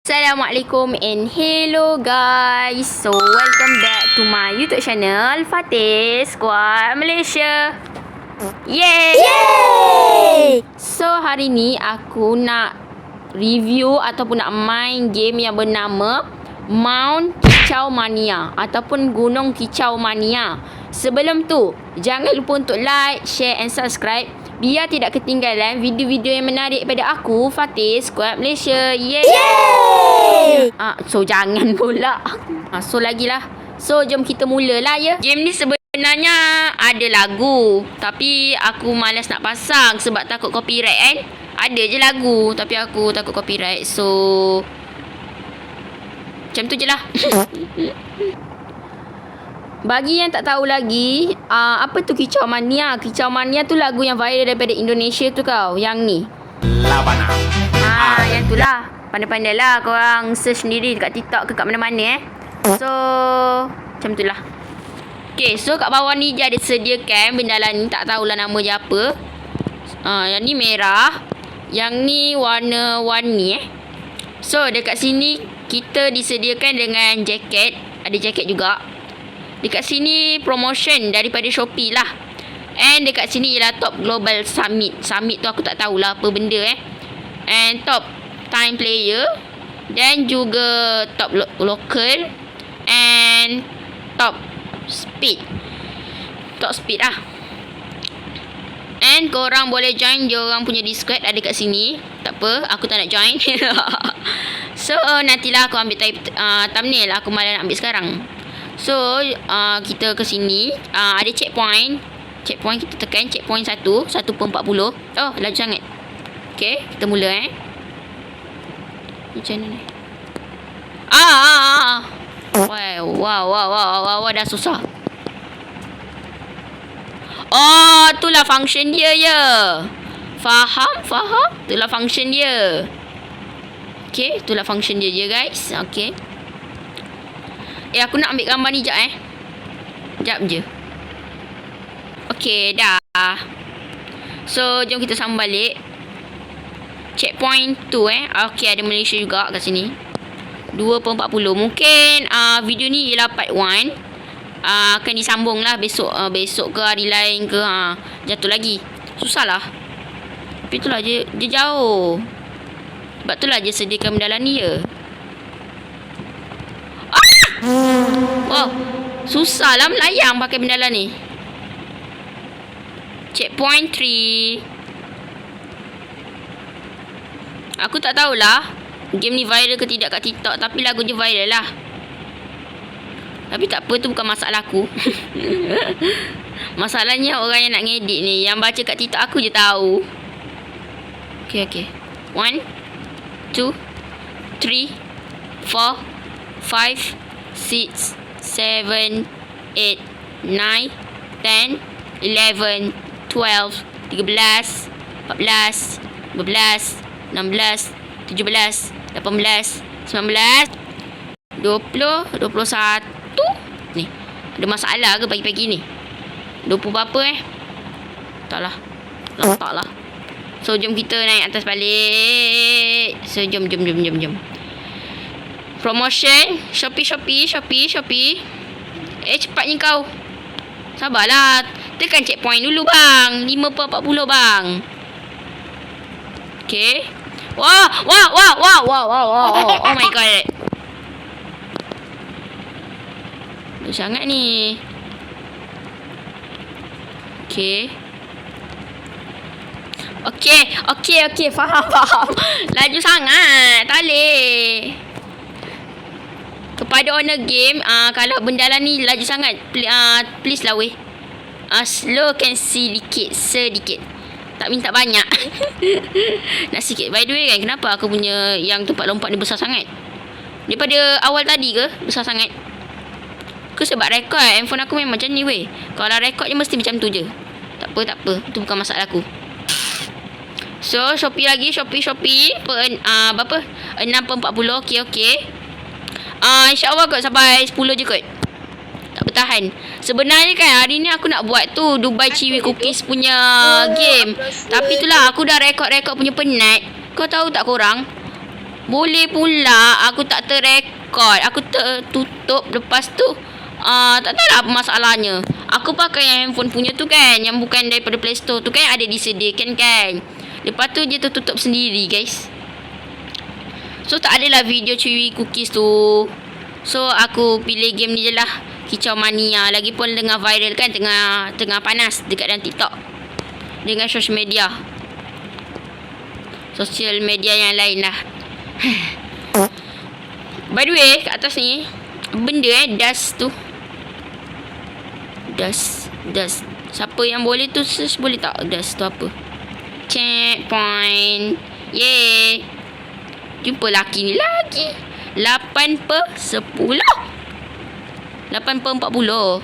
Assalamualaikum and hello guys. So welcome back to my YouTube channel Fatih Squad Malaysia. Yay! So hari ni aku nak review ataupun nak main game yang bernama Mount Kicau Mania ataupun Gunung Kicau Mania. Sebelum tu, jangan lupa untuk like, share and subscribe biar tidak ketinggalan video-video yang menarik daripada aku, Fatih Squad Malaysia. Yay! So jangan pula. So lagilah. So jom kita mulalah ya. Game ni sebenarnya ada lagu, tapi aku malas nak pasang sebab takut copyright kan. Ada je lagu tapi aku takut copyright. So macam tu je lah. Bagi yang tak tahu lagi, apa tu Kicau Mania? Kicau Mania tu lagu yang viral daripada Indonesia tu kau. Yang ni. Labana. Yang tu lah. Pandai-pandai lah korang search sendiri dekat TikTok ke kat mana-mana So, macam tu lah. Okay, so kat bawah ni dia ada sediakan benda ni. Tak tahulah nama dia apa. Yang ni merah. Yang ni warna-warni So, dekat sini kita disediakan dengan jaket. Ada jaket juga. Dekat sini promotion daripada Shopee lah. And dekat sini ialah Top Global Summit. Summit tu aku tak tahulah apa benda And Top Time Player. Dan juga Top Local. And Top Speed. Top Speed lah. And korang boleh join diorang punya Discord ada kat sini. Tak apa, aku tak nak join. So nantilah aku ambil thumbnail. Aku malah nak ambil sekarang. So kita ke sini. Ada checkpoint. Checkpoint kita tekan checkpoint 1 1/40. Oh laju sangat. Okay, kita mula Macam mana ni? Wow, dah susah. Oh, itulah function dia ya. Faham? Itulah function dia. Okay, itulah function dia je guys. Okay. Aku nak ambil gambar ni sekejap Sekejap je. Okay, dah. So, jom kita sambung balik. Checkpoint tu Okay, ada Malaysia juga kat sini. 2/40. Mungkin video ni ialah part 1. Akan disambung lah besok ke hari lain ke. Jatuh lagi. Susah lah. Tapi itulah dia jauh. Sebab itulah dia sediakan benda ni ya. Wow, susah lah melayang pakai benda ni. Checkpoint 3. Aku tak tahulah game ni viral ke tidak kat TikTok, tapi lagu dia viral lah. Tapi tak apa, tu bukan masalah aku. Masalahnya orang yang nak ngedit ni, yang baca kat TikTok aku je tahu. Okay 1 2 3 4 5 6 7 8 9 10 11 12 13 14 15 16 17 18 19 20 21. Ni ada masalah ke pagi-pagi ni? 20 berapa Taklah. Taklah. So jom kita naik atas balik. So jom. Promotion Shopee. Cepatnya kau. Sabarlah. Tekan checkpoint dulu bang. 5/40 bang. Okay. Wow. Oh my god. Dah sangat ni. Okay. Faham. Laju sangat. Tak boleh. Kepada owner game, kalau benda ni laju sangat, please lah weh. Slowkan sedikit. Tak minta banyak. Nak sikit. By the way kan, kenapa aku punya yang tempat lompat ni besar sangat? Daripada awal tadi ke besar sangat? Ke sebab rekod handphone aku memang macam ni weh. Kalau rekod je mesti macam tu je. Tak apa. Itu bukan masalah aku. So Shopee lagi. Berapa? 6/40. Okay. InsyaAllah kot sampai 10 je kot. Tak bertahan. Sebenarnya kan hari ni aku nak buat tu Dubai Chewy Cookies punya game. Tapi itulah aku dah rekod punya penat. Kau tahu tak korang? Boleh pula aku tak terrekod. Aku tertutup. Lepas tu tak tahu lah apa masalahnya. Aku pakai yang handphone punya tu kan, yang bukan daripada Play Store tu kan, ada disediakan kan. Lepas tu dia tertutup sendiri guys. So tak adalah video curi cookies tu. So aku pilih game ni je lah, Kicau Mania. Lagipun tengah viral kan, tengah panas dekat dalam TikTok dengan social media yang lain lah. By the way, kat atas ni benda dust tu. Dust. Siapa yang boleh tu search boleh tak dust tu apa? Checkpoint. Yeay. Jumpa laki ni lagi. 8/10. 8/40.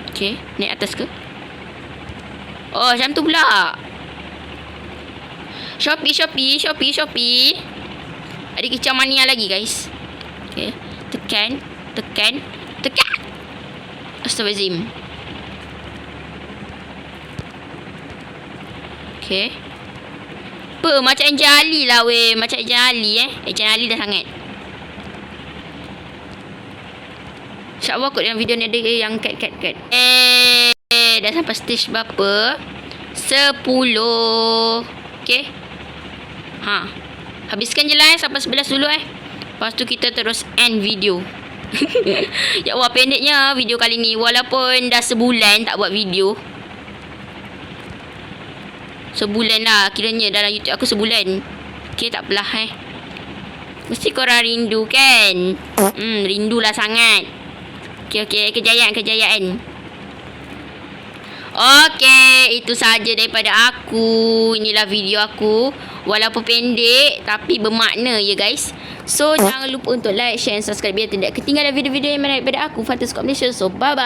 Okay, naik atas ke? Oh, macam tu pula. Shopee. Ada Kicau Mania lagi guys. Okay, tekan. Astagfirullahaladzim. Okay. Apa? Macam Ejen Ali lah weh. Macam Ejen Ali Ejen Ali dah sangat. InsyaAllah kot dalam video ni ada yang cut. Dah sampai stage berapa? 10. Okay. Habiskan je lah sampai 11 dulu Lepas tu kita terus end video. Ya Allah, pendeknya video kali ni. Walaupun dah sebulan tak buat video. Sebulan lah kiranya dalam YouTube aku sebulan. Okay, tak apalah Mesti korang rindu kan? Rindulah sangat. Okay, kejayaan. Okay, itu saja daripada aku. Inilah video aku. Walaupun pendek tapi bermakna ya guys. So jangan lupa untuk like, share dan subscribe biar tidak ketinggalan video-video yang menarik daripada aku, Fatul Scott Malaysia. So bye bye.